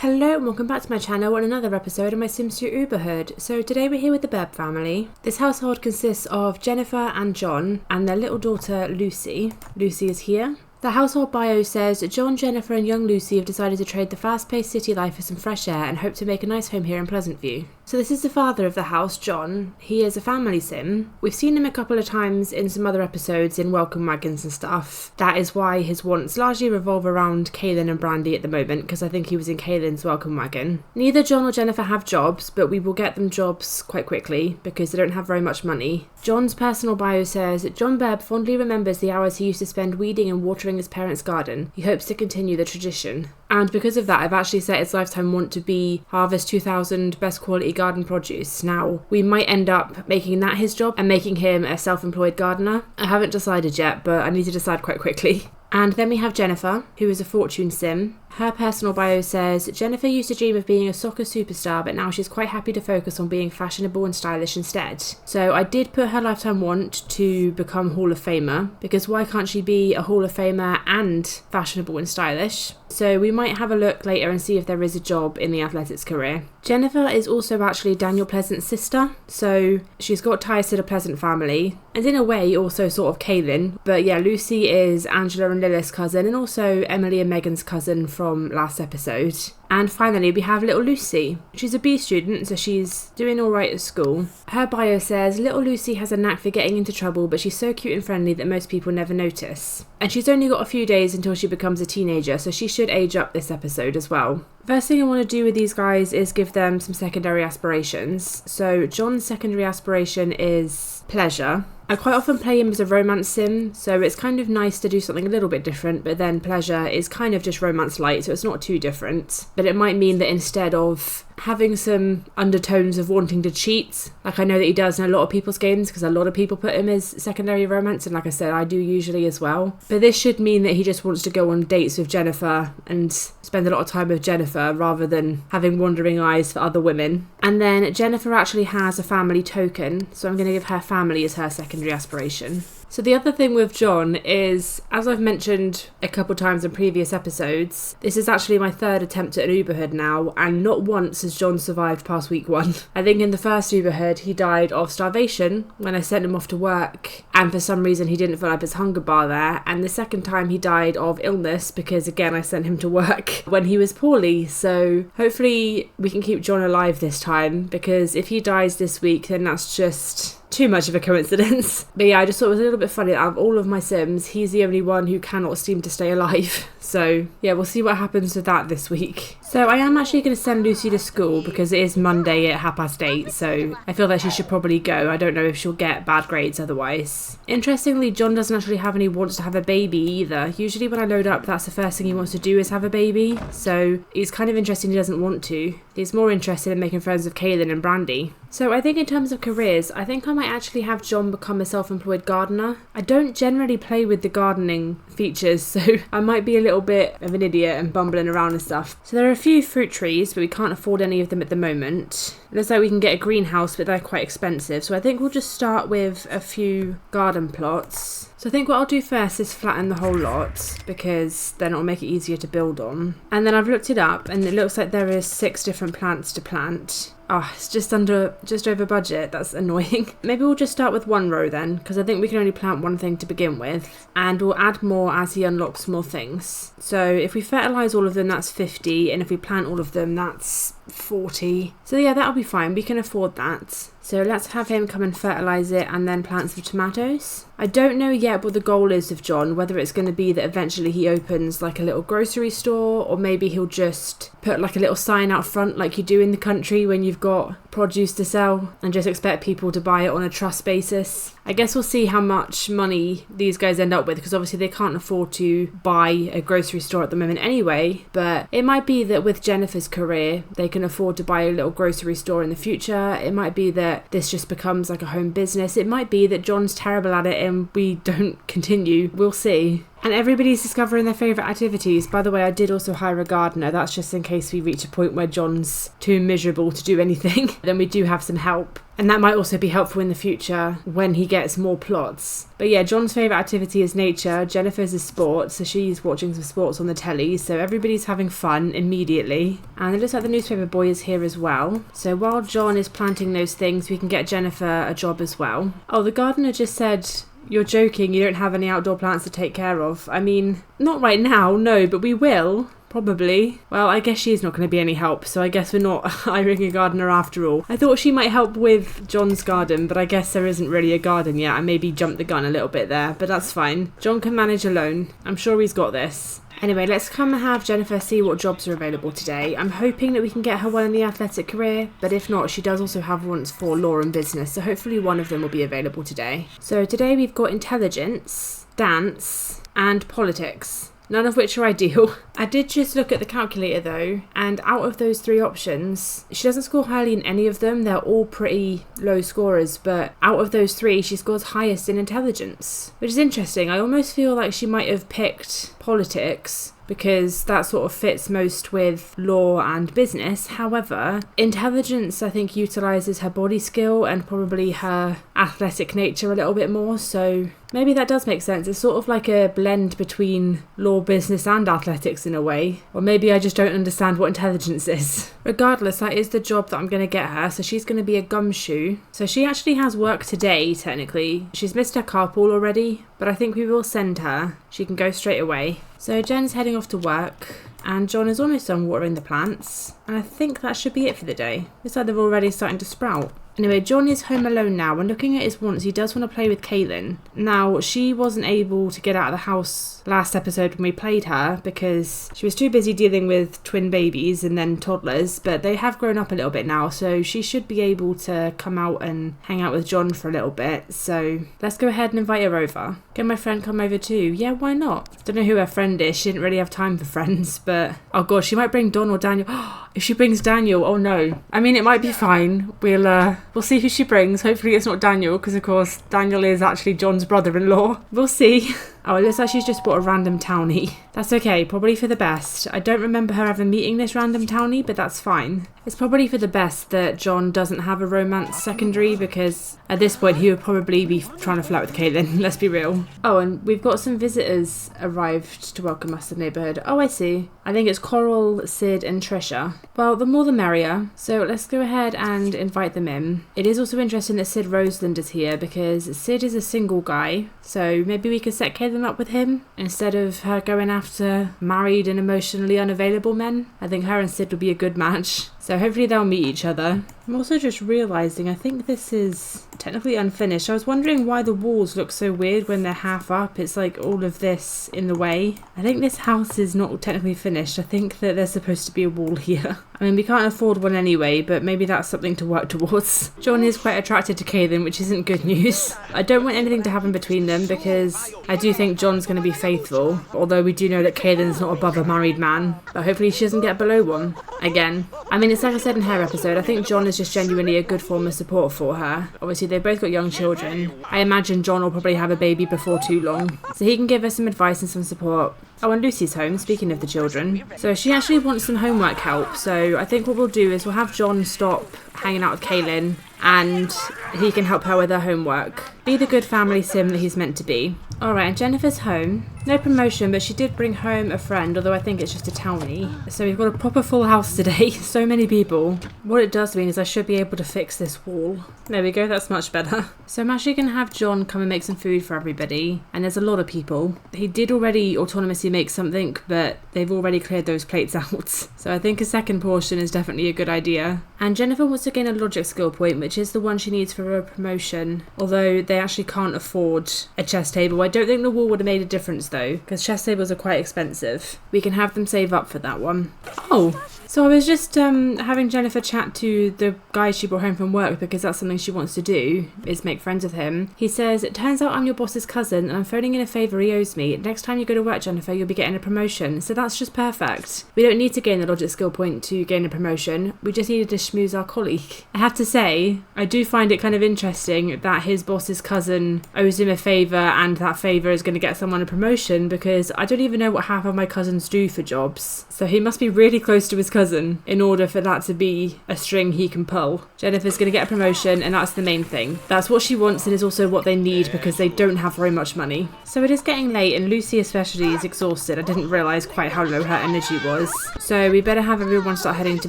Hello and welcome back to my channel and another episode of my Sims 2 Uberhood. So today we're here with the Burb family. This household consists of Jennifer and John and their little daughter Lucy. Lucy is here. The household bio says John, Jennifer and young Lucy have decided to trade the fast-paced city life for some fresh air and hope to make a nice home here in Pleasantview. So this is the father of the house, John. He is a family sim. We've seen him a couple of times in some other episodes in welcome wagons and stuff. That is why his wants largely revolve around Kaylin and Brandy at the moment, because I think he was in Kaylin's welcome wagon. Neither John or Jennifer have jobs, but we will get them jobs quite quickly because they don't have very much money. John's personal bio says John Burb fondly remembers the hours he used to spend weeding and watering his parents' garden. He hopes to continue the tradition. And because of that, I've actually set his lifetime want to be harvest 2,000 best quality garden produce. Now, we might end up making that his job and making him a self-employed gardener. I haven't decided yet, but I need to decide quite quickly. And then we have Jennifer, who is a fortune sim. Her personal bio says, Jennifer used to dream of being a soccer superstar, but now she's quite happy to focus on being fashionable and stylish instead. So I did put her lifetime want to become Hall of Famer, because why can't she be a Hall of Famer and fashionable and stylish? So we might have a look later and see if there is a job in the athletics career. Jennifer is also actually Daniel Pleasant's sister, so she's got ties to the Pleasant family, and in a way also sort of Kaylin. But yeah, Lucy is Angela and Lilith's cousin, and also Emily and Megan's cousin from last episode. And finally, we have little Lucy. She's a B student, so she's doing all right at school. Her bio says, little Lucy has a knack for getting into trouble, but she's so cute and friendly that most people never notice. And she's only got a few days until she becomes a teenager, so she should age up this episode as well. First thing I want to do with these guys is give them some secondary aspirations. So John's secondary aspiration is pleasure. I quite often play him as a romance sim, so it's kind of nice to do something a little bit different, but then pleasure is kind of just romance light, so it's not too different. But it might mean that instead of having some undertones of wanting to cheat, like I know that he does in a lot of people's games, because a lot of people put him as secondary romance, and like I said, I do usually as well. But this should mean that he just wants to go on dates with Jennifer and spend a lot of time with Jennifer rather than having wandering eyes for other women. And then Jennifer actually has a family token, so I'm going to give her family as her secondary aspiration. So the other thing with John is, as I've mentioned a couple times in previous episodes, this is actually my third attempt at an Uberhood now, and not once has John survived past week 1. I think in the first Uberhood he died of starvation when I sent him off to work, and for some reason he didn't fill up his hunger bar there, and the second time he died of illness because again I sent him to work when he was poorly. So hopefully we can keep John alive this time, because if he dies this week then that's just too much of a coincidence. But yeah, I just thought it was a little bit funny that out of all of my Sims, he's the only one who cannot seem to stay alive. So yeah, we'll see what happens with that this week. So I am actually going to send Lucy to school because it is Monday at 8:30, so I feel that she should probably go. I don't know if she'll get bad grades otherwise. Interestingly, John doesn't actually have any wants to have a baby either. Usually when I load up, that's the first thing he wants to do is have a baby. So it's kind of interesting he doesn't want to. He's more interested in making friends with Kaylin and Brandy. So I think in terms of careers, I think I might actually have John become a self-employed gardener. I don't generally play with the gardening features, so I might be a little bit of an idiot and bumbling around and stuff. So there are a few fruit trees, but we can't afford any of them at the moment. It looks like we can get a greenhouse, but they're quite expensive. So I think we'll just start with a few garden plots. So I think what I'll do first is flatten the whole lot, because then it'll make it easier to build on. And then I've looked it up and it looks like there is 6 different plants to plant. Oh, it's just over budget. That's annoying. Maybe we'll just start with 1 row then, because I think we can only plant 1 thing to begin with, and we'll add more as he unlocks more things. So if we fertilise all of them, that's 50, and if we plant all of them, that's 40. So yeah, that'll be fine. We can afford that. So let's have him come and fertilise it and then plant some tomatoes. I don't know yet what the goal is of John, whether it's going to be that eventually he opens like a little grocery store, or maybe he'll just put like a little sign out front like you do in the country when you've got produce to sell and just expect people to buy it on a trust basis. I guess we'll see how much money these guys end up with, because obviously they can't afford to buy a grocery store at the moment anyway, but it might be that with Jennifer's career they can afford to buy a little grocery store in the future. It might be that this just becomes like a home business. It might be that John's terrible at it and we don't continue. We'll see. And everybody's discovering their favourite activities. By the way, I did also hire a gardener. That's just in case we reach a point where John's too miserable to do anything. Then we do have some help. And that might also be helpful in the future when he gets more plots. But yeah, John's favourite activity is nature. Jennifer's is sports, so she's watching some sports on the telly. So everybody's having fun immediately. And it looks like the newspaper boy is here as well. So while John is planting those things, we can get Jennifer a job as well. Oh, the gardener just said, "You're joking, you don't have any outdoor plants to take care of." I mean, not right now, no, but we will. Probably. Well, I guess she's not going to be any help, so I guess we're not hiring a gardener after all. I thought she might help with John's garden, but I guess there isn't really a garden yet. I maybe jumped the gun a little bit there, but that's fine. John can manage alone. I'm sure he's got this. Anyway, let's come and have Jennifer see what jobs are available today. I'm hoping that we can get her one in the athletic career, but if not, she does also have ones for law and business, so hopefully one of them will be available today. So today we've got intelligence, dance, and politics. None of which are ideal. I did just look at the calculator though, and out of those 3 options, she doesn't score highly in any of them. They're all pretty low scorers, but out of those 3, she scores highest in intelligence, which is interesting. I almost feel like she might have picked politics because that sort of fits most with law and business. However, intelligence, I think, utilises her body skill and probably her athletic nature a little bit more, so maybe that does make sense. It's sort of like a blend between law, business and athletics in a way. Or maybe I just don't understand what intelligence is. Regardless, that is the job that I'm going to get her, so she's going to be a gumshoe. So she actually has work today, technically. She's missed her carpool already, but I think we will send her. She can go straight away. So Jen's heading off to work, and John is almost done watering the plants, and I think that should be it for the day. Looks like they're already starting to sprout. Anyway, John is home alone now, and looking at his wants, he does want to play with Kaylin. Now, she wasn't able to get out of the house last episode when we played her because she was too busy dealing with twin babies and then toddlers, but they have grown up a little bit now, so she should be able to come out and hang out with John for a little bit. So let's go ahead and invite her over. Can my friend come over too? Yeah, why not? Don't know who her friend is. She didn't really have time for friends, but oh god, she might bring Don or Daniel. If she brings Daniel, oh no. I mean, it might be fine. We'll see who she brings. Hopefully it's not Daniel, because of course Daniel is actually John's brother-in-law. We'll see. Oh, it looks like she's just bought a random townie. That's okay, probably for the best. I don't remember her ever meeting this random townie, but that's fine. It's probably for the best that John doesn't have a romance secondary, because at this point he would probably be trying to flirt with Caitlin, let's be real. Oh, and we've got some visitors arrived to welcome us to the neighbourhood. Oh, I see. I think it's Coral, Sid and Trisha. Well, the more the merrier. So let's go ahead and invite them in. It is also interesting that Sid Roseland is here because Sid is a single guy, so maybe we could set Caitlin up with him instead of her going after married and emotionally unavailable men. I think her and Sid would be a good match. So hopefully they'll meet each other. I'm also just realising I think this is technically unfinished. I was wondering why the walls look so weird when they're half up. It's like all of this in the way. I think this house is not technically finished. I think that there's supposed to be a wall here. I mean, we can't afford one anyway, but maybe that's something to work towards. John is quite attracted to Caitlin, which isn't good news. I don't want anything to happen between them because I do think John's going to be faithful, although we do know that Caitlin's not above a married man. But hopefully she doesn't get below one. Again. I mean, it's like I said in her episode, I think John is just genuinely a good form of support for her. Obviously, they've both got young children. I imagine John will probably have a baby before too long, so he can give her some advice and some support. Oh, and Lucy's home, speaking of the children. So she actually wants some homework help, so I think what we'll do is we'll have John stop hanging out with Kaylin and he can help her with her homework. Be the good family sim that he's meant to be. Alright, and Jennifer's home. No promotion, but she did bring home a friend, although I think it's just a townie. So we've got a proper full house today. So many people. What it does mean is I should be able to fix this wall. There we go, that's much better. So I'm actually going to have John come and make some food for everybody. And there's a lot of people. He did already autonomously make something, but they've already cleared those plates out. So I think a second portion is definitely a good idea. And Jennifer wants to gain a logic skill point, which is the one she needs for her promotion. Although they actually can't afford a chess table. I don't think the wall would have made a difference though, because chess tables are quite expensive. We can have them save up for that one. Oh, So I was just having Jennifer chat to the guy she brought home from work because that's something she wants to do, is make friends with him. He says, it turns out I'm your boss's cousin and I'm phoning in a favour he owes me. Next time you go to work, Jennifer, you'll be getting a promotion. So that's just perfect. We don't need to gain the logic skill point to gain a promotion. We just needed to schmooze our colleague. I have to say, I do find it kind of interesting that his boss's cousin owes him a favour and that favour is going to get someone a promotion, because I don't even know what half of my cousins do for jobs. So he must be really close to his cousin in order for that to be a string he can pull. Jennifer's going to get a promotion and that's the main thing. That's what she wants and is also what they need because they don't have very much money. So it is getting late and Lucy especially is exhausted. I didn't realise quite how low her energy was. So we better have everyone start heading to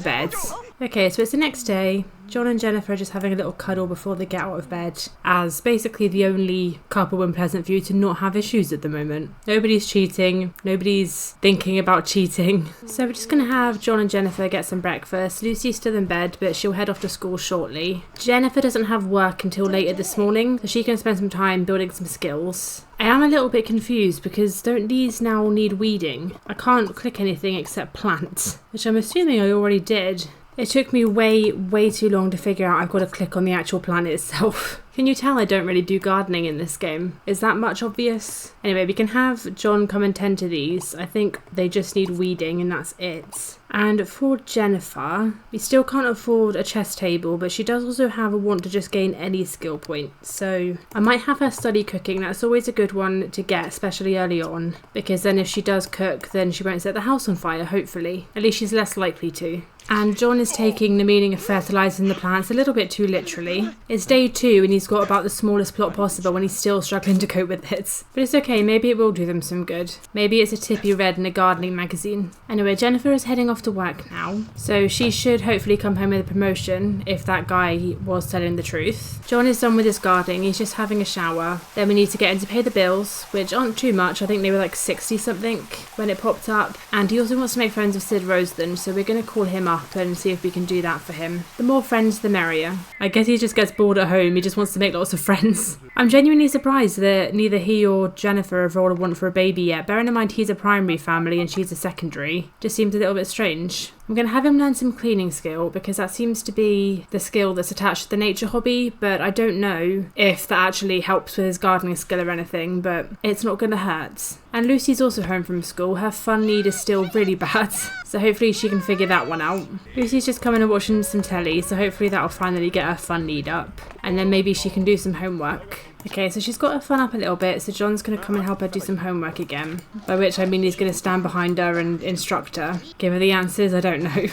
bed. Okay, so it's the next day. John and Jennifer are just having a little cuddle before they get out of bed, as basically the only couple in Pleasantview to not have issues at the moment. Nobody's cheating, nobody's thinking about cheating. So we're just going to have John and Jennifer get some breakfast. Lucy's still in bed, but she'll head off to school shortly. Jennifer doesn't have work until later this morning, so she can spend some time building some skills. I am a little bit confused because don't these now need weeding? I can't click anything except plant, which I'm assuming I already did. It took me way too long to figure out I've got to click on the actual plant itself. Can you tell I don't really do gardening in this game? Is that much obvious? Anyway, we can have John come and tend to these. I think they just need weeding and that's it. And for Jennifer, we still can't afford a chess table, but she does also have a want to just gain any skill point. So I might have her study cooking. That's always a good one to get, especially early on, because then if she does cook, then she won't set the house on fire, hopefully. At least she's less likely to. And John is taking the meaning of fertilising the plants a little bit too literally. It's day 2 and he's got about the smallest plot possible when he's still struggling to cope with it. But it's okay, maybe it will do them some good. Maybe it's a tip you read in a gardening magazine. Anyway, Jennifer is heading off to work now, so she should hopefully come home with a promotion if that guy was telling the truth. John is done with his gardening, he's just having a shower. Then we need to get him to pay the bills, which aren't too much. I think they were like 60 something when it popped up. And he also wants to make friends with Sid Roseland, so we're going to call him up and see if we can do that for him. The more friends, the merrier. I guess he just gets bored at home. He just wants to make lots of friends. I'm genuinely surprised that neither he or Jennifer have rolled a want for a baby yet. Bearing in mind he's a primary family and she's a secondary. Just seems a little bit strange. I'm going to have him learn some cleaning skill because that seems to be the skill that's attached to the nature hobby, but I don't know if that actually helps with his gardening skill or anything, but it's not going to hurt. And Lucy's also home from school. Her fun need is still really bad, so hopefully she can figure that one out. Lucy's just coming and watching some telly, so hopefully that'll finally get her fun need up, and then maybe she can do some homework. Okay, so she's got her fun up a little bit, so John's going to come and help her do some homework again. By which I mean he's going to stand behind her and instruct her. Give her the answers, I don't know.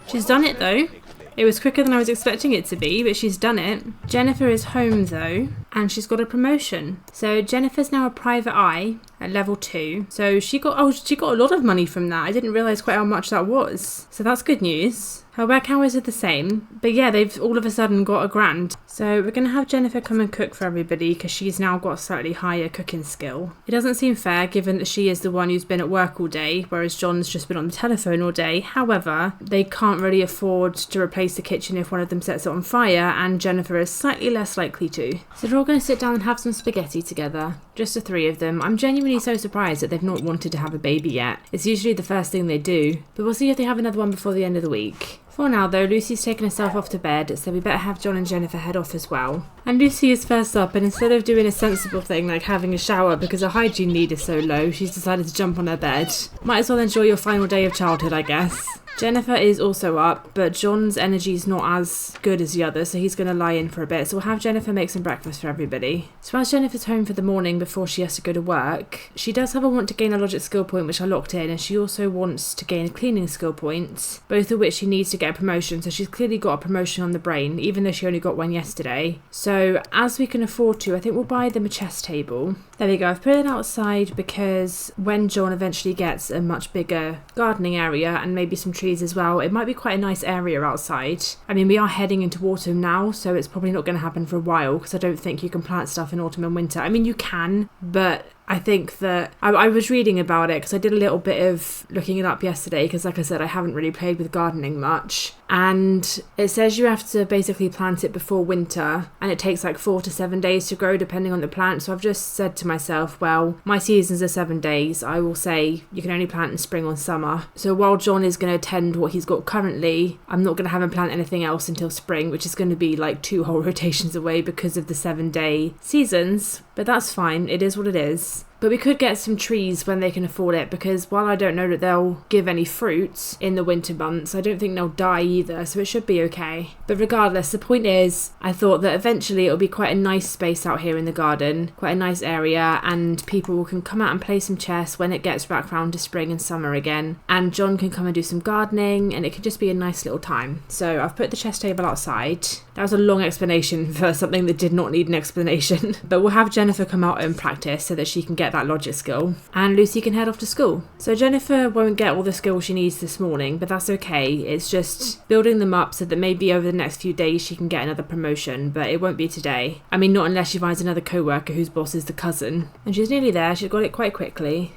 She's done it though. It was quicker than I was expecting it to be, but she's done it. Jennifer is home though, and she's got a promotion. So Jennifer's now a private eye at level 2. So she got a lot of money from that. I didn't realise quite how much that was. So that's good news. Her work hours are the same, but yeah, they've all of a sudden got $1,000. So we're going to have Jennifer come and cook for everybody because she's now got a slightly higher cooking skill. It doesn't seem fair given that she is the one who's been at work all day, whereas John's just been on the telephone all day. However, they can't really afford to replace the kitchen if one of them sets it on fire, and Jennifer is slightly less likely to. So they're all going to sit down and have some spaghetti together, just the 3 of them. I'm genuinely so surprised that they've not wanted to have a baby yet. It's usually the first thing they do, but we'll see if they have another one before the end of the week. For now though, Lucy's taken herself off to bed, so we better have John and Jennifer head off as well. And Lucy is first up, and instead of doing a sensible thing like having a shower because her hygiene need is so low, she's decided to jump on her bed. Might as well enjoy your final day of childhood, I guess. Jennifer is also up, but John's energy is not as good as the others, so he's going to lie in for a bit. So we'll have Jennifer make some breakfast for everybody. So as Jennifer's home for the morning before she has to go to work, she does have a want to gain a logic skill point, which I locked in, and she also wants to gain a cleaning skill point, both of which she needs to get a promotion. So she's clearly got a promotion on the brain, even though she only got one yesterday. So as we can afford to, I think we'll buy them a chess table. There we go. I've put it outside because when John eventually gets a much bigger gardening area and maybe some trees as well, it might be quite a nice area outside. I mean, we are heading into autumn now, so it's probably not going to happen for a while because I don't think you can plant stuff in autumn and winter. I mean, you can, but I think that I was reading about it because I did a little bit of looking it up yesterday because, like I said, I haven't really played with gardening much. And it says you have to basically plant it before winter, and it takes like 4 to 7 days to grow depending on the plant. So I've just said to myself, well, my seasons are 7 days. I will say you can only plant in spring or summer. So while John is going to tend what he's got currently, I'm not going to have him plant anything else until spring, which is going to be like 2 whole rotations away because of the 7-day seasons. But that's fine. It is what it is. But we could get some trees when they can afford it, because while I don't know that they'll give any fruit in the winter months, I don't think they'll die either, so it should be okay. But regardless, the point is, I thought that eventually it'll be quite a nice space out here in the garden, quite a nice area, and people can come out and play some chess when it gets back round to spring and summer again. And John can come and do some gardening, and it could just be a nice little time. So I've put the chess table outside. That was a long explanation for something that did not need an explanation. But we'll have Jennifer come out and practice so that she can get that logic skill, and Lucy can head off to school. So Jennifer won't get all the skills she needs this morning, but that's okay. It's just building them up so that maybe over the next few days she can get another promotion, but it won't be today. I mean, not unless she finds another co-worker whose boss is the cousin. And she's nearly there. She's got it quite quickly.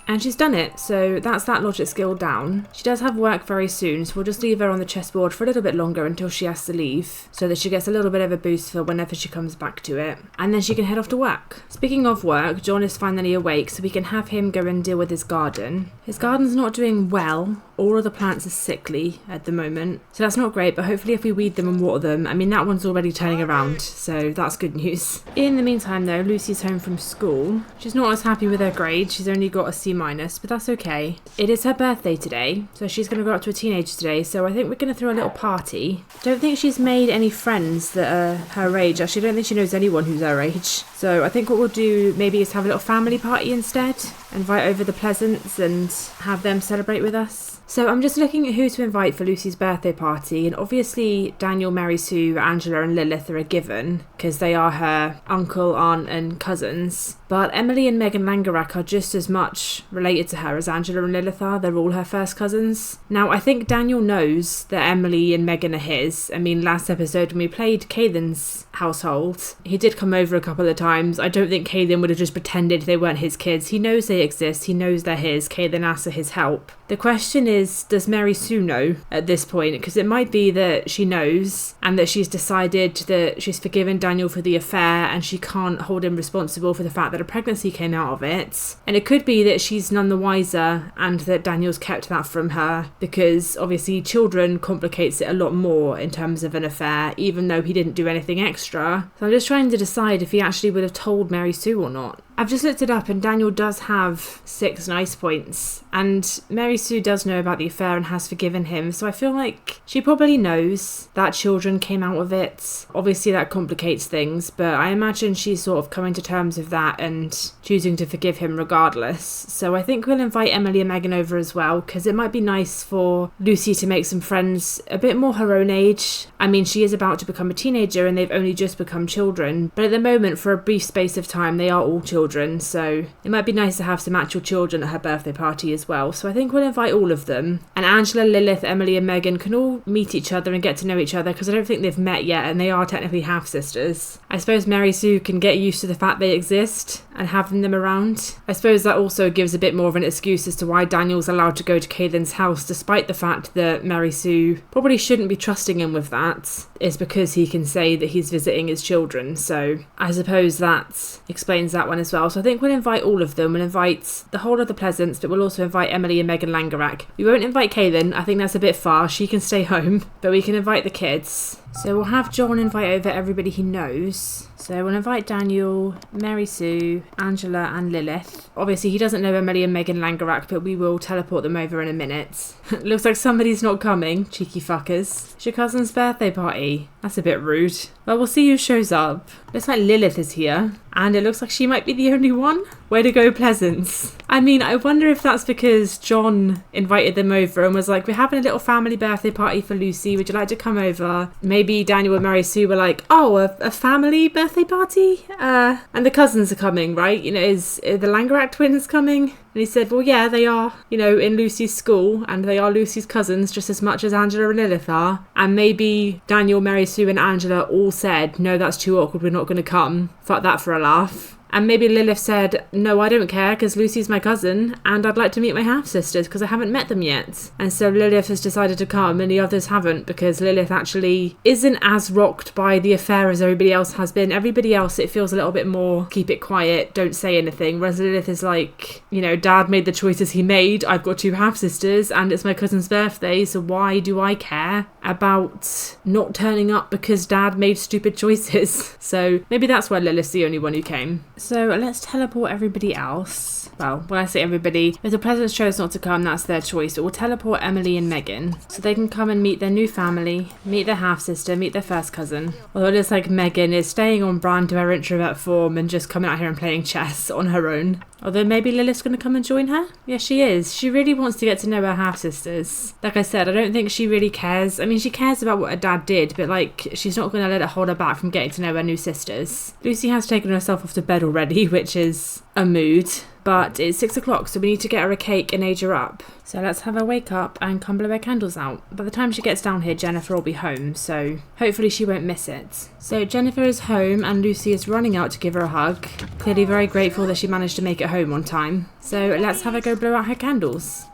And she's done it, so that's that logic skill down. She does have work very soon, so we'll just leave her on the chessboard for a little bit longer until she has to leave, so that she gets a little bit of a boost for whenever she comes back to it. And then she can head off to work. Speaking of work, John is finally awake, so we can have him go and deal with his garden. His garden's not doing well. All of the plants are sickly at the moment, so that's not great, but hopefully if we weed them and water them, I mean, that one's already turning around, so that's good news. In the meantime though, Lucy's home from school. She's not as happy with her grade. She's only got a C-, but that's okay. It is her birthday today, so she's going to grow up to a teenager today, so I think we're going to throw a little party. Don't think she's made any friends that are her age. Actually, I don't think she knows anyone who's her age. So I think what we'll do maybe is have a little family party instead. Invite over the Pleasants and have them celebrate with us. So I'm just looking at who to invite for Lucy's birthday party, and obviously Daniel, Mary Sue, Angela and Lilith are a given because they are her uncle, aunt and cousins. But Emily and Megan Langerak are just as much related to her as Angela and Lilith are. They're all her first cousins. Now, I think Daniel knows that Emily and Megan are his. I mean, last episode when we played Caitlin's household, he did come over a couple of times. I don't think Caitlin would have just pretended they weren't his kids. He knows they exist. He knows they're his. Caitlin asks for his help. The question is, does Mary Sue know at this point? Because it might be that she knows and that she's decided that she's forgiven Daniel for the affair and she can't hold him responsible for the fact that a pregnancy came out of it. And it could be that she's none the wiser and that Daniel's kept that from her because obviously children complicates it a lot more in terms of an affair, even though he didn't do anything extra. So I'm just trying to decide if he actually would have told Mary Sue or not. I've just looked it up and Daniel does have 6 nice points and Mary Sue does know about the affair and has forgiven him, so I feel like she probably knows that children came out of it. Obviously that complicates things, but I imagine she's sort of coming to terms with that and choosing to forgive him regardless. So I think we'll invite Emily and Megan over as well, because it might be nice for Lucy to make some friends a bit more her own age. I mean, she is about to become a teenager and they've only just become children, but at the moment for a brief space of time they are all children, so it might be nice to have some actual children at her birthday party as well. So I think we'll invite all of them, and Angela, Lilith, Emily and Megan can all meet each other and get to know each other, because I don't think they've met yet and they are technically half sisters. I suppose Mary Sue can get used to the fact they exist and having them around. I suppose that also gives a bit more of an excuse as to why Daniel's allowed to go to Caitlin's house, despite the fact that Mary Sue probably shouldn't be trusting him with that, is because he can say that he's visiting his children. So I suppose that explains that one as well. So I think we'll invite all of them. We'll invite the whole of the Pleasants, but we'll also invite Emily and Megan Langerak. We won't invite Caitlin. I think that's a bit far. She can stay home, but we can invite the kids. So we'll have John invite over everybody he knows. So we'll invite Daniel, Mary Sue, Angela and Lilith. Obviously he doesn't know Emily and Megan Langerak, but we will teleport them over in a minute. Looks like somebody's not coming, cheeky fuckers. It's your cousin's birthday party. That's a bit rude. Well, we'll see who shows up. Looks like Lilith is here, and it looks like she might be the only one. Way to go, Pleasants. I mean, I wonder if that's because John invited them over and was like, we're having a little family birthday party for Lucy. Would you like to come over? Maybe Daniel and Mary Sue were like, oh, a family birthday party? And the cousins are coming, right? You know, is the Langerak twins coming? And he said, well, yeah, they are, you know, in Lucy's school, and they are Lucy's cousins just as much as Angela and Lilith are. And maybe Daniel, Mary Sue and Angela all said, no, that's too awkward, we're not going to come. Fuck that for a laugh. And maybe Lilith said, no, I don't care because Lucy's my cousin and I'd like to meet my half-sisters because I haven't met them yet. And so Lilith has decided to come and the others haven't, because Lilith actually isn't as rocked by the affair as everybody else has been. Everybody else, it feels a little bit more keep it quiet, don't say anything. Whereas Lilith is like, you know, Dad made the choices he made. I've got 2 half-sisters and it's my cousin's birthday, so why do I care about not turning up because Dad made stupid choices? So maybe that's why Lilith's the only one who came. So let's teleport everybody else. Well, when I say everybody, if the Pleasants chose not to come, that's their choice. But we'll teleport Emily and Megan so they can come and meet their new family, meet their half-sister, meet their first cousin. Although it looks like Megan is staying on brand to her introvert form and just coming out here and playing chess on her own. Although maybe Lilith's going to come and join her? Yes, she is. She really wants to get to know her half-sisters. Like I said, I don't think she really cares. I mean, she cares about what her dad did, but like, she's not going to let it hold her back from getting to know her new sisters. Lucy has taken herself off to bed already, which is a mood. But it's 6 o'clock, so we need to get her a cake and age her up. So let's have her wake up and come blow her candles out. By the time she gets down here, Jennifer will be home, so hopefully she won't miss it. So Jennifer is home and Lucy is running out to give her a hug. Clearly very grateful that she managed to make it home on time. So let's have her go blow out her candles.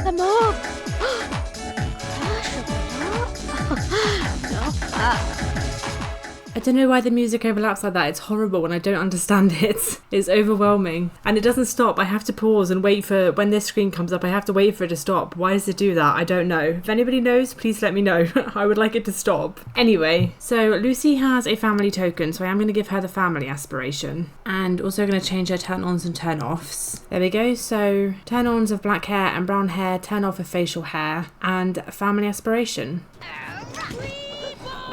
The mug! I don't know why the music overlaps like that. It's horrible and I don't understand it. It's overwhelming. And it doesn't stop. I have to pause and wait for, when this screen comes up, I have to wait for it to stop. Why does it do that? I don't know. If anybody knows, please let me know. I would like it to stop. Anyway, so Lucy has a family token, so I am going to give her the family aspiration. And also going to change her turn-ons and turn-offs. There we go. So turn-ons of black hair and brown hair, turn-off of facial hair, and family aspiration.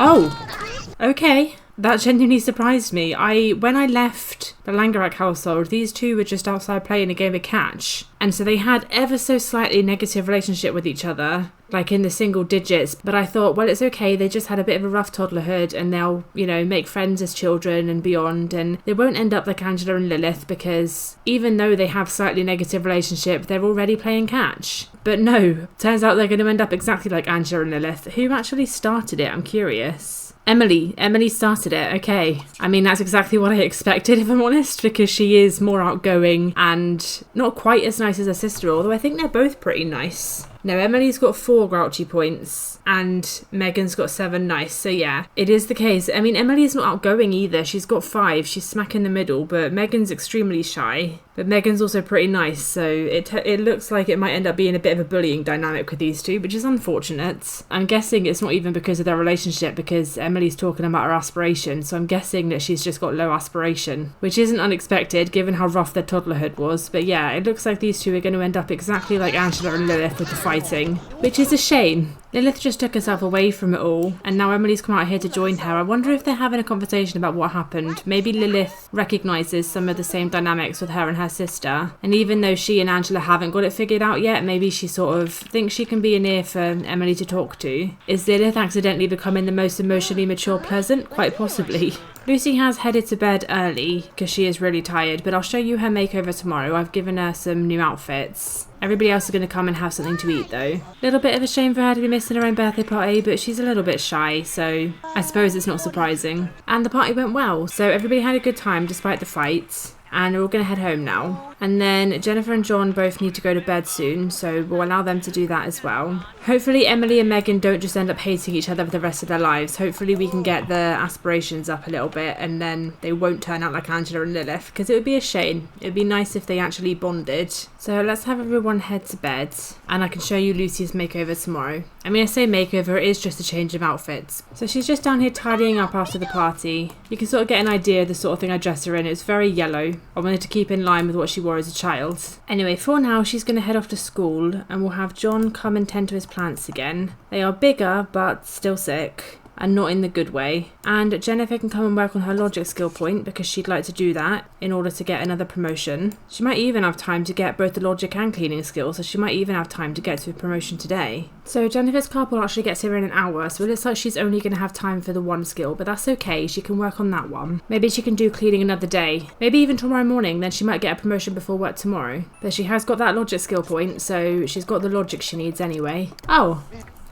Oh! Okay, that genuinely surprised me. When I left the Langerak household, these two were just outside playing a game of catch. And so they had ever so slightly negative relationship with each other, like in the single digits. But I thought, well, it's okay. They just had a bit of a rough toddlerhood and they'll, you know, make friends as children and beyond. And they won't end up like Angela and Lilith because even though they have slightly negative relationship, they're already playing catch. But no, turns out they're going to end up exactly like Angela and Lilith. Who actually started it? I'm curious. Emily started it, okay. I mean, that's exactly what I expected, if I'm honest, because she is more outgoing and not quite as nice as her sister, although I think they're both pretty nice. No, Emily's got 4 grouchy points and Megan's got 7 nice. So yeah, it is the case. I mean, Emily's not outgoing either. She's got 5. She's smack in the middle, but Megan's extremely shy. But Megan's also pretty nice, so it looks like it might end up being a bit of a bullying dynamic with these two, which is unfortunate. I'm guessing it's not even because of their relationship, because Emily's talking about her aspiration, so I'm guessing that she's just got low aspiration, which isn't unexpected given how rough their toddlerhood was. But yeah, it looks like these two are going to end up exactly like Angela and Lilith with the fighting, which is a shame. Lilith just took herself away from it all, and now Emily's come out here to join her. I wonder if they're having a conversation about what happened. Maybe Lilith recognises some of the same dynamics with her and her sister, and even though she and Angela haven't got it figured out yet, maybe she sort of thinks she can be an ear for Emily to talk to. Is Lilith accidentally becoming the most emotionally mature Pleasant? Quite possibly. Lucy has headed to bed early because she is really tired, but I'll show you her makeover tomorrow. I've given her some new outfits. Everybody else is going to come and have something to eat though. Little bit of a shame for her to be missing her own birthday party, but she's a little bit shy, so I suppose it's not surprising. And the party went well, so everybody had a good time despite the fights. And we're all going to head home now. And then Jennifer and John both need to go to bed soon, so we'll allow them to do that as well. Hopefully Emily and Megan don't just end up hating each other for the rest of their lives. Hopefully we can get their aspirations up a little bit and then they won't turn out like Angela and Lilith, because it would be a shame. It would be nice if they actually bonded. So let's have everyone head to bed and I can show you Lucy's makeover tomorrow. I mean, I say makeover, it is just a change of outfits. So she's just down here tidying up after the party. You can sort of get an idea of the sort of thing I dress her in. It's very yellow. I wanted to keep in line with what she wore as a child. Anyway, for now, she's going to head off to school and we'll have John come and tend to his plants again. They are bigger, but still sick. And not in the good way. And Jennifer can come and work on her logic skill point because she'd like to do that in order to get another promotion. She might even have time to get both the logic and cleaning skills, so she might even have time to get to a promotion today. So Jennifer's carpool actually gets here in an hour, so it looks like she's only going to have time for the one skill, but that's okay, she can work on that one. Maybe she can do cleaning another day. Maybe even tomorrow morning, then she might get a promotion before work tomorrow. But she has got that logic skill point, so she's got the logic she needs anyway. Oh!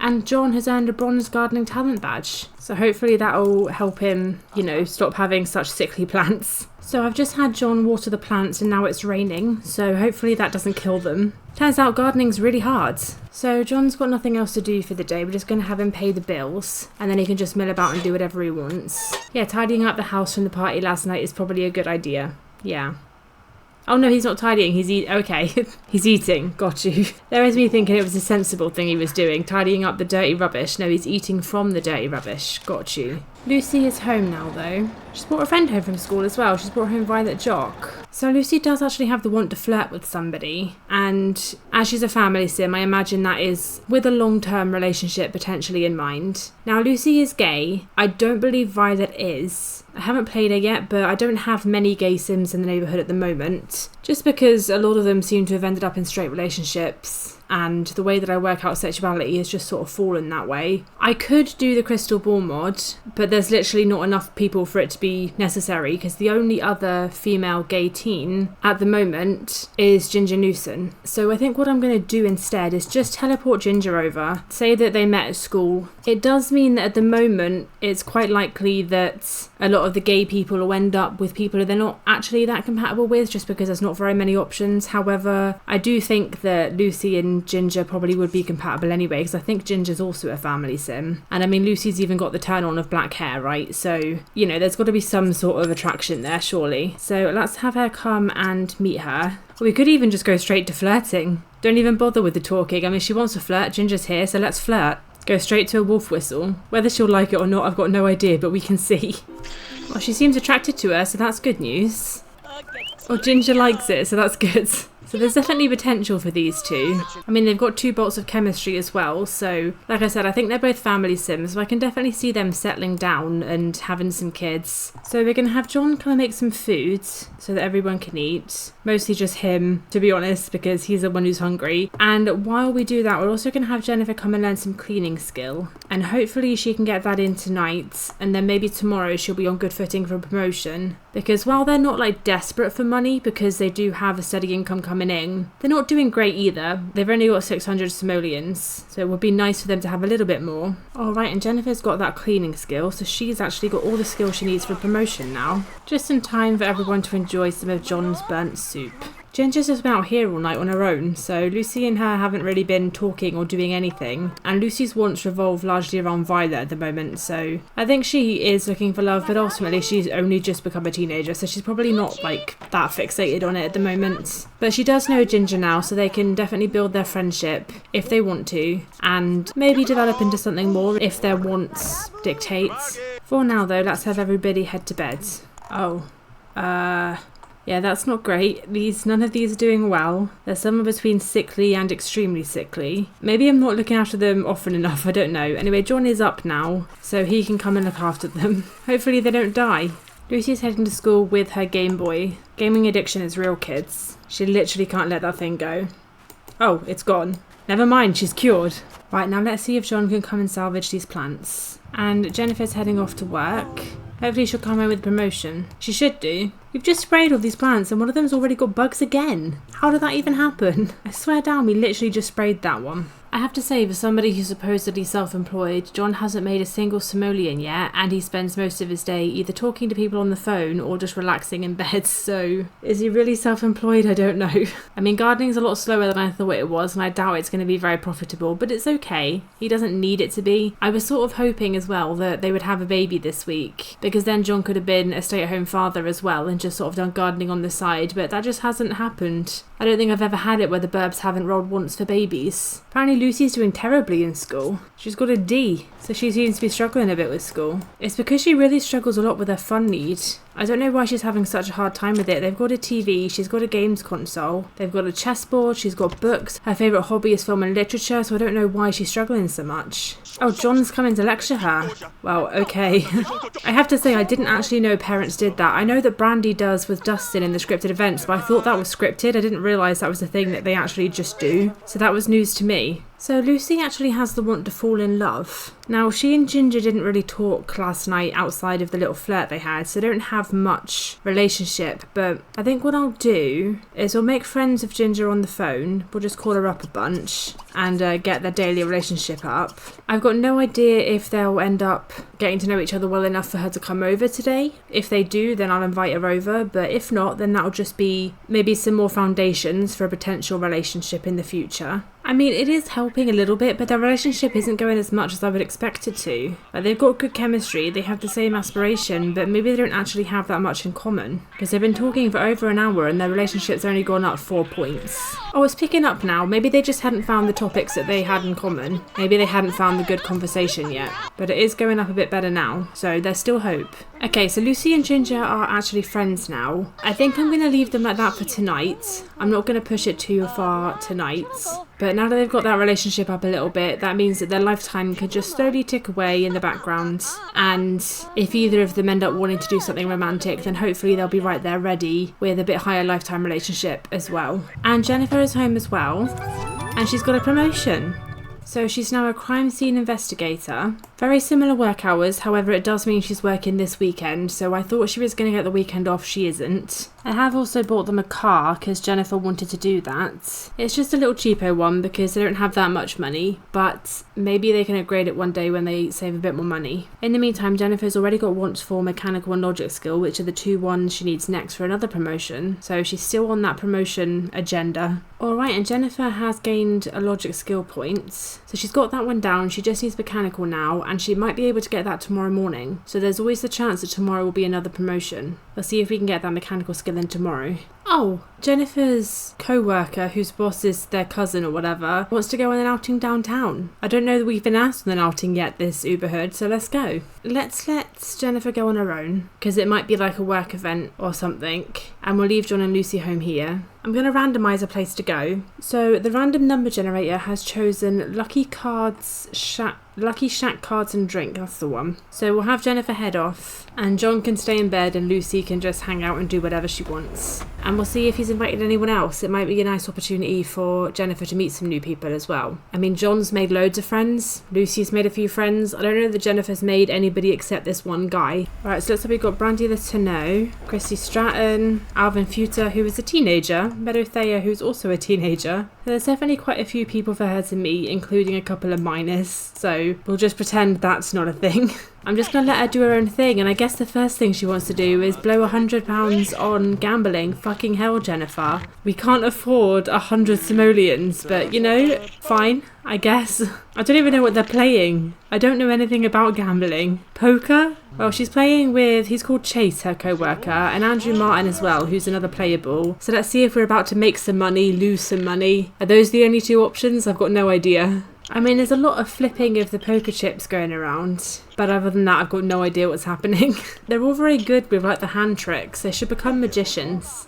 And John has earned a bronze gardening talent badge. So hopefully that'll help him, stop having such sickly plants. So I've just had John water the plants and now it's raining, so hopefully that doesn't kill them. Turns out gardening's really hard. So John's got nothing else to do for the day. We're just going to have him pay the bills and then he can just mill about and do whatever he wants. Yeah, tidying up the house from the party last night is probably a good idea. Yeah. Oh no, he's not tidying, he's okay, he's eating, got you. There is me thinking it was a sensible thing he was doing, tidying up the dirty rubbish. No, he's eating from the dirty rubbish, got you. Lucy is home now though. She's brought a friend home from school as well, she's brought home Violet Jock. So Lucy does actually have the want to flirt with somebody, and as she's a family sim, I imagine that is with a long-term relationship potentially in mind. Now Lucy is gay, I don't believe Violet is. I haven't played her yet, but I don't have many gay sims in the neighbourhood at the moment, just because a lot of them seem to have ended up in straight relationships. And the way that I work out sexuality has just sort of fallen that way. I could do the crystal ball mod, but there's literally not enough people for it to be necessary because the only other female gay teen at the moment is Ginger Newson. So I think what I'm going to do instead is just teleport Ginger over, say that they met at school. It does mean that at the moment it's quite likely that a lot of the gay people will end up with people that they're not actually that compatible with just because there's not very many options. However, I do think that Lucy and Ginger probably would be compatible anyway because I think Ginger's also a family sim. And I mean, Lucy's even got the turn on of black hair, right? So, there's got to be some sort of attraction there, surely. So let's have her come and meet her. Or we could even just go straight to flirting. Don't even bother with the talking. I mean, she wants to flirt, Ginger's here, so let's flirt. Go straight to a wolf whistle. Whether she'll like it or not, I've got no idea, but we can see. Well, she seems attracted to her, so that's good news. Oh, Ginger likes it, so that's good. So there's definitely potential for these two. I mean, they've got 2 bolts of chemistry as well, so like I said, I think they're both family sims, so I can definitely see them settling down and having some kids. So we're going to have John kind of make some food so that everyone can eat. Mostly just him, to be honest, because he's the one who's hungry. And while we do that, we're also going to have Jennifer come and learn some cleaning skill. And hopefully she can get that in tonight, and then maybe tomorrow she'll be on good footing for a promotion. Because while they're not like desperate for money, because they do have a steady income coming in, they're not doing great either. They've only got 600 simoleons, so it would be nice for them to have a little bit more. Alright, and Jennifer's got that cleaning skill, so she's actually got all the skills she needs for promotion now. Just in time for everyone to enjoy some of John's burnt soup. Ginger's just been out here all night on her own, so Lucy and her haven't really been talking or doing anything, and Lucy's wants revolve largely around Violet at the moment, so I think she is looking for love, but ultimately she's only just become a teenager, so she's probably not like that fixated on it at the moment. But she does know Ginger now, so they can definitely build their friendship if they want to, and maybe develop into something more if their wants dictate. For now though, let's have everybody head to bed. Yeah, that's not great. None of these are doing well. There's somewhere between sickly and extremely sickly. Maybe I'm not looking after them often enough, I don't know. Anyway, John is up now, so he can come and look after them. Hopefully they don't die. Lucy's heading to school with her Game Boy. Gaming addiction is real, kids. She literally can't let that thing go. Oh, it's gone. Never mind, she's cured. Right, now let's see if John can come and salvage these plants. And Jennifer's heading off to work. Hopefully she'll come home with promotion. She should do. We've just sprayed all these plants and one of them's already got bugs again. How did that even happen? I swear down, we literally just sprayed that one. I have to say, for somebody who's supposedly self-employed, John hasn't made a single simoleon yet, and he spends most of his day either talking to people on the phone or just relaxing in bed, so is he really self-employed? I don't know. I mean, gardening's a lot slower than I thought it was, and I doubt it's going to be very profitable, but it's okay. He doesn't need it to be. I was sort of hoping as well that they would have a baby this week, because then John could have been a stay-at-home father as well, and just sort of done gardening on the side, but that just hasn't happened. I don't think I've ever had it where the Burbs haven't rolled once for babies. Apparently Lucy's doing terribly in school. She's got a D, so she seems to be struggling a bit with school. It's because she really struggles a lot with her fun need. I don't know why she's having such a hard time with it. They've got a TV, she's got a games console, they've got a chessboard, she's got books. Her favourite hobby is film and literature, so I don't know why she's struggling so much. Oh, John's coming to lecture her. Well, okay. I have to say, I didn't actually know parents did that. I know that Brandy does with Dustin in the scripted events, but I thought that was scripted. I didn't realise that was a thing that they actually just do. So that was news to me. So Lucy actually has the want to fall in love. Now, she and Ginger didn't really talk last night outside of the little flirt they had, so they don't have much relationship. But I think what I'll do is we'll make friends with Ginger on the phone. We'll just call her up a bunch and get their daily relationship up. I've got no idea if they'll end up getting to know each other well enough for her to come over today. If they do, then I'll invite her over. But if not, then that'll just be maybe some more foundations for a potential relationship in the future. I mean, it is helping a little bit, but their relationship isn't going as much as I would expect it to. Like, they've got good chemistry, they have the same aspiration, but maybe they don't actually have that much in common. Because they've been talking for over an hour and their relationship's only gone up 4 points. Oh, it's picking up now. Maybe they just hadn't found the topics that they had in common. Maybe they hadn't found the good conversation yet. But it is going up a bit better now, so there's still hope. Okay, so Lucy and Ginger are actually friends now. I think I'm going to leave them like that for tonight. I'm not going to push it too far tonight. But now that they've got that relationship up a little bit, that means that their lifetime can just slowly tick away in the background. And if either of them end up wanting to do something romantic, then hopefully they'll be right there ready with a bit higher lifetime relationship as well. And Jennifer is home as well. And she's got a promotion. So she's now a crime scene investigator. Very similar work hours, however it does mean she's working this weekend, so I thought she was going to get the weekend off, she isn't. I have also bought them a car because Jennifer wanted to do that. It's just a little cheapo one because they don't have that much money, but maybe they can upgrade it one day when they save a bit more money. In the meantime, Jennifer's already got wants for mechanical and logic skill, which are the 2 ones she needs next for another promotion, so she's still on that promotion agenda. Alright, and Jennifer has gained a logic skill point, so she's got that one down. She just needs mechanical now, and she might be able to get that tomorrow morning. So there's always the chance that tomorrow will be another promotion. We'll see if we can get that mechanical skill in tomorrow. Oh, Jennifer's co-worker, whose boss is their cousin or whatever, wants to go on an outing downtown. I don't know that we've been asked on an outing yet this Uberhood, so let's go. Let's let Jennifer go on her own, because it might be like a work event or something, and we'll leave John and Lucy home here. I'm going to randomise a place to go. So the random number generator has chosen Lucky Shack Cards and Drink, that's the one. So we'll have Jennifer head off, and John can stay in bed and Lucy can just hang out and do whatever she wants. And we'll see if he's invited anyone else. It might be a nice opportunity for Jennifer to meet some new people as well. I mean, John's made loads of friends. Lucy's made a few friends. I don't know that Jennifer's made anybody except this one guy. Alright, so looks like we've got Brandy the Tenno, Christy Stratton, Alvin Futer, who is a teenager, Meadow Thayer, who's also a teenager. So there's definitely quite a few people for her to meet, including a couple of minors. So we'll just pretend that's not a thing. I'm just going to let her do her own thing, and I guess the first thing she wants to do is blow £100 on gambling. Fucking hell, Jennifer. We can't afford 100 simoleons, but you know, fine, I guess. I don't even know what they're playing. I don't know anything about gambling. Poker? Well, she's playing with, he's called Chase, her co-worker, and Andrew Martin as well, who's another playable. So let's see if we're about to make some money, lose some money. Are those the only 2 options? I've got no idea. I mean, there's a lot of flipping of the poker chips going around, but other than that, I've got no idea what's happening. They're all very good with like the hand tricks. They should become magicians.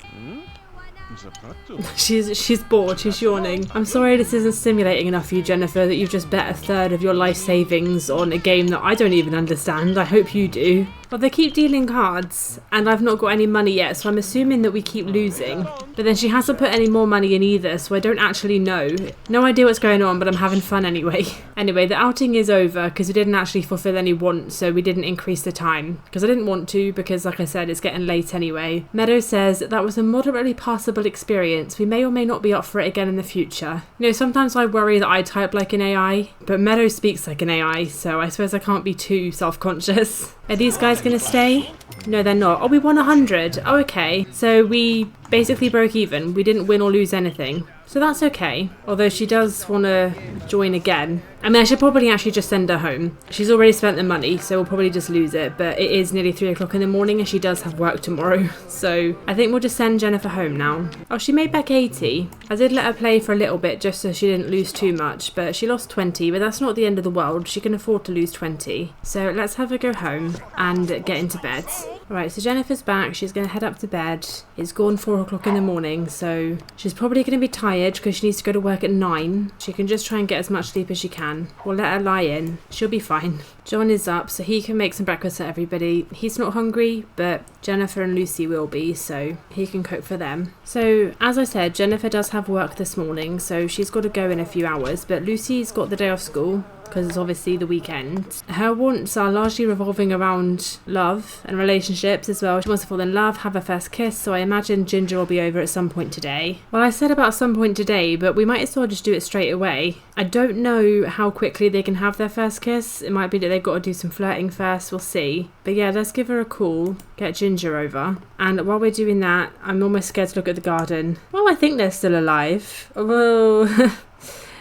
She's bored, she's yawning. I'm sorry this isn't stimulating enough for you, Jennifer, that you've just bet a third of your life savings on a game that I don't even understand. I hope you do. Well, they keep dealing cards, and I've not got any money yet, so I'm assuming that we keep losing. But then she hasn't put any more money in either, so I don't actually know. No idea what's going on, but I'm having fun anyway. Anyway, the outing is over, because we didn't actually fulfill any wants, so we didn't increase the time. Because I didn't want to, because like I said, it's getting late anyway. Meadow says that was a moderately passable experience. We may or may not be up for it again in the future. You know, sometimes I worry that I type like an AI, but Meadow speaks like an AI, so I suppose I can't be too self-conscious. Are these guys going to stay? No, they're not. Oh, we won 100. Oh, okay. So we basically broke even. We didn't win or lose anything. So that's okay. Although she does want to join again. I mean, I should probably actually just send her home. She's already spent the money, so we'll probably just lose it. But it is nearly 3 o'clock in the morning and she does have work tomorrow. So I think we'll just send Jennifer home now. Oh, she made back 80. I did let her play for a little bit just so she didn't lose too much. But she lost 20, but that's not the end of the world. She can afford to lose 20. So let's have her go home and get into bed. Alright, so Jennifer's back. She's going to head up to bed. It's gone 4 4 o'clock in the morning, so she's probably going to be tired because she needs to go to work at 9. She can just try and get as much sleep as she can. We'll let her lie in. She'll be fine. John is up, so he can make some breakfast for everybody. He's not hungry, but Jennifer and Lucy will be, so he can cook for them. So, as I said, Jennifer does have work this morning, so she's got to go in a few hours, but Lucy's got the day off school because it's obviously the weekend. Her wants are largely revolving around love and relationships as well. She wants to fall in love, have her first kiss, so I imagine Ginger will be over at some point today. Well, I said about some point today, but we might as well just do it straight away. I don't know how quickly they can have their first kiss. It might be that they've got to do some flirting first, we'll see. But yeah, let's give her a call, get Ginger over. And while we're doing that, I'm almost scared to look at the garden. Well, I think they're still alive. Whoa.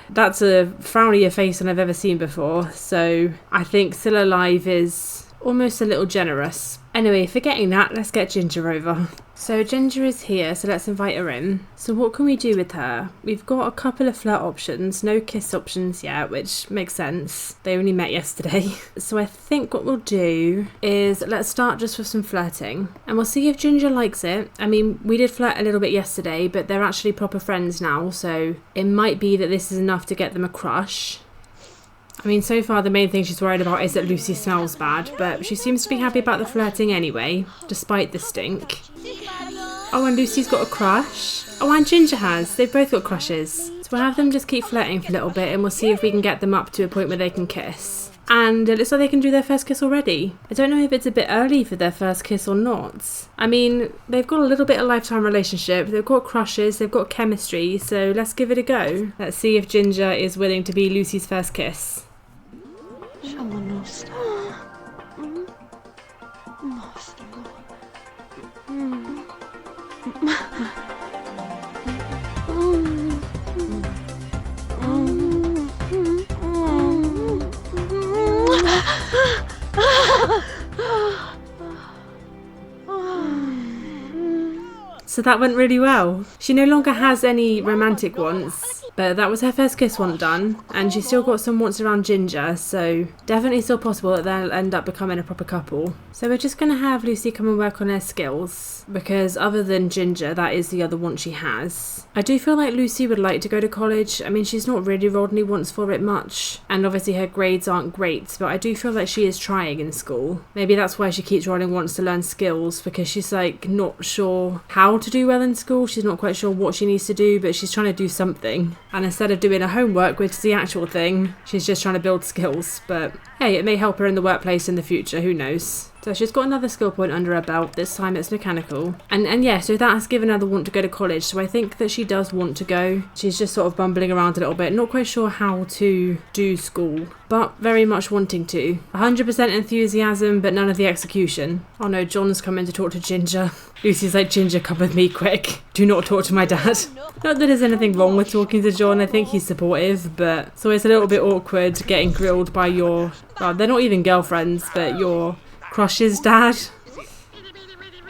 That's a frownier face than I've ever seen before, so I think still alive is almost a little generous. Anyway, forgetting that, let's get Ginger over. So Ginger is here, so let's invite her in. So what can we do with her? We've got a couple of flirt options, no kiss options yet, which makes sense. They only met yesterday. So I think what we'll do is let's start just with some flirting. And we'll see if Ginger likes it. I mean, we did flirt a little bit yesterday, but they're actually proper friends now, so it might be that this is enough to get them a crush. I mean, so far the main thing she's worried about is that Lucy smells bad, but she seems to be happy about the flirting anyway, despite the stink. Oh, and Lucy's got a crush. Oh, and Ginger has. They've both got crushes. So we'll have them just keep flirting for a little bit and we'll see if we can get them up to a point where they can kiss. And it looks like they can do their first kiss already. I don't know if it's a bit early for their first kiss or not. I mean, they've got a little bit of lifetime relationship. They've got crushes, they've got chemistry, so let's give it a go. Let's see if Ginger is willing to be Lucy's first kiss. So that went really well. She no longer has any romantic wants, but that was her first kiss want done, and she's still got some wants around Ginger, so definitely still possible that they'll end up becoming a proper couple. So we're just going to have Lucy come and work on her skills, because other than Ginger, that is the other want she has. I do feel like Lucy would like to go to college. I mean, she's not really rolled any wants for it much, and obviously her grades aren't great, but I do feel like she is trying in school. Maybe that's why she keeps rolling wants to learn skills, because she's like not sure how to do well in school. She's not quite sure what she needs to do, but she's trying to do something. And instead of doing her homework, which is the actual thing, she's just trying to build skills. But hey, it may help her in the workplace in the future, who knows. So she's got another skill point under her belt, this time it's mechanical. And yeah, so that has given her the want to go to college, so I think that she does want to go. She's just sort of bumbling around a little bit, not quite sure how to do school, but very much wanting to. 100% enthusiasm, but none of the execution. Oh no, John's coming to talk to Ginger. Lucy's like, Ginger, come with me quick. Do not talk to my dad. Not that there's anything wrong with talking to John, I think he's supportive, but it's always a little bit awkward getting grilled by your, well, they're not even girlfriends, but your crush's dad.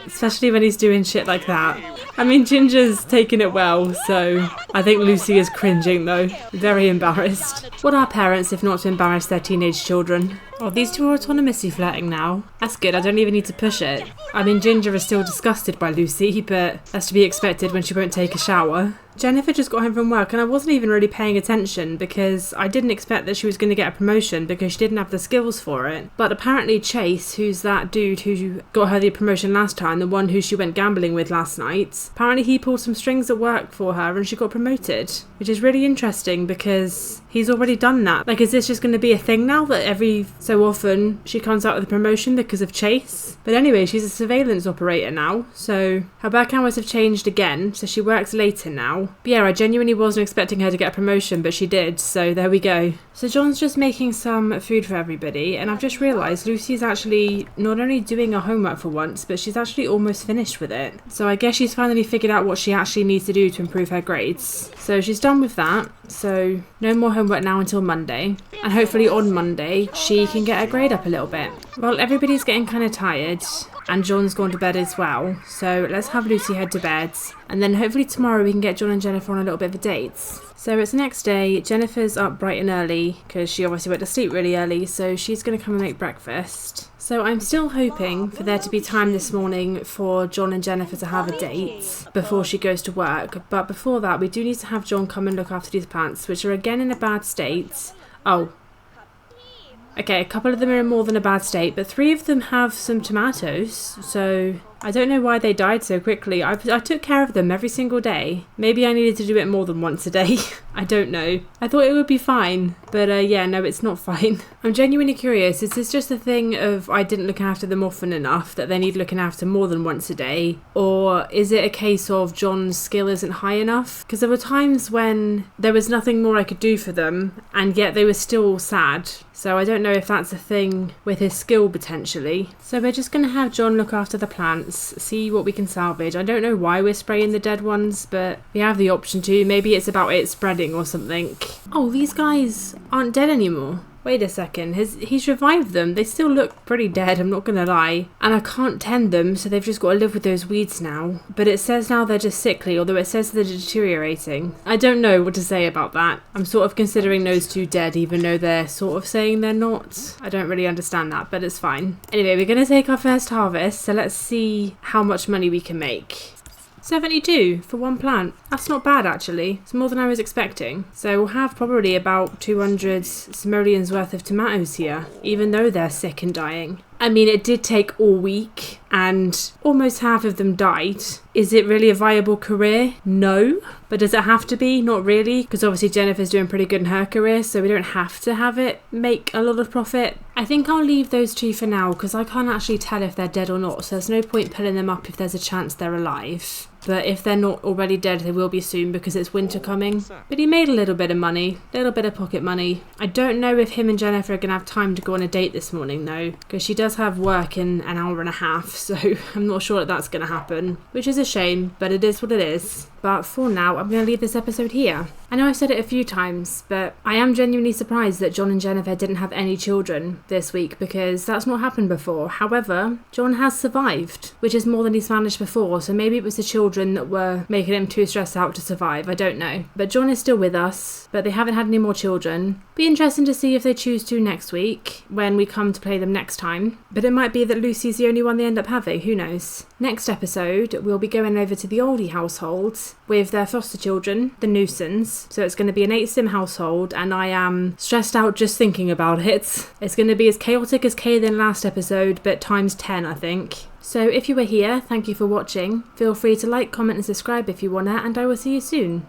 Especially when he's doing shit like that. I mean, Ginger's taking it well, so I think Lucy is cringing though. Very embarrassed. What are parents if not to embarrass their teenage children? Oh, these two are autonomously flirting now. That's good, I don't even need to push it. I mean, Ginger is still disgusted by Lucy, but that's to be expected when she won't take a shower. Jennifer just got home from work and I wasn't even really paying attention because I didn't expect that she was going to get a promotion because she didn't have the skills for it. But apparently Chase, who's that dude who got her the promotion last time, the one who she went gambling with last night, apparently he pulled some strings at work for her and she got promoted. Which is really interesting because he's already done that. Like, is this just going to be a thing now that every so often she comes out with a promotion because of Chase? But anyway, she's a surveillance operator now, so her work hours have changed again, so she works later now. But yeah, I genuinely wasn't expecting her to get a promotion, but she did, so there we go. So John's just making some food for everybody, and I've just realised Lucy's actually not only doing her homework for once, but she's actually almost finished with it. So I guess she's finally figured out what she actually needs to do to improve her grades. So she's done with that, so no more homework now until Monday. And hopefully on Monday, she can get her grade up a little bit. Well, everybody's getting kind of tired. and John's gone to bed as well. So let's have Lucy head to bed, and then hopefully tomorrow we can get John and Jennifer on a little bit of a date. So it's the next day. Jennifer's up bright and early because she obviously went to sleep really early, so she's going to come and make breakfast. So I'm still hoping for there to be time this morning for John and Jennifer to have a date before she goes to work. But before that, we do need to have John come and look after these plants, which are again in a bad state. Oh. Okay, a couple of them are in more than a bad state, but 3 of them have some tomatoes, so I don't know why they died so quickly. I took care of them every single day. Maybe I needed to do it more than once a day. I don't know. I thought it would be fine, but yeah, no, it's not fine. I'm genuinely curious. Is this just a thing of I didn't look after them often enough that they need looking after more than once a day? Or is it a case of John's skill isn't high enough? Because there were times when there was nothing more I could do for them, and yet they were still sad. So I don't know if that's a thing with his skill potentially. So we're just going to have John look after the plants, see what we can salvage. I don't know why we're spraying the dead ones, but we have the option to. Maybe it's about it spreading or something. Oh, these guys aren't dead anymore. Wait a second, he's revived them. They still look pretty dead, I'm not gonna lie. And I can't tend them, so they've just got to live with those weeds now. But it says now they're just sickly, although it says they're deteriorating. I don't know what to say about that. I'm sort of considering those 2 dead, even though they're sort of saying they're not. I don't really understand that, but it's fine. Anyway, we're gonna take our first harvest, so let's see how much money we can make. 72 for 1 plant. That's not bad actually. It's more than I was expecting. So we'll have probably about 200 simoleons worth of tomatoes here, even though they're sick and dying. I mean, it did take all week and almost half of them died. Is it really a viable career? No. But does it have to be? Not really, because obviously Jennifer's doing pretty good in her career, so we don't have to have it make a lot of profit. I think I'll leave those 2 for now because I can't actually tell if they're dead or not, so there's no point pulling them up if there's a chance they're alive. But if they're not already dead, they will be soon because it's winter coming. But he made a little bit of money, a little bit of pocket money. I don't know if him and Jennifer are going to have time to go on a date this morning though, because she does have work in an hour and a half, so I'm not sure that that's going to happen, which is a shame, but it is what it is. But for now, I'm going to leave this episode here. I know I've said it a few times, but I am genuinely surprised that John and Jennifer didn't have any children this week because that's not happened before. However, John has survived, which is more than he's managed before, so maybe it was the children that were making him too stressed out to survive. I don't know. But John is still with us, but they haven't had any more children. Be interesting to see if they choose to next week when we come to play them next time. But it might be that Lucy's the only one they end up having, who knows. Next episode, we'll be going over to the Oldie household with their foster children, the Newsons. So it's going to be an 8-sim household, and I am stressed out just thinking about it. It's going to be as chaotic as Kay than last episode, but times 10, I think. So if you were here, thank you for watching. Feel free to like, comment and subscribe if you wanna, and I will see you soon.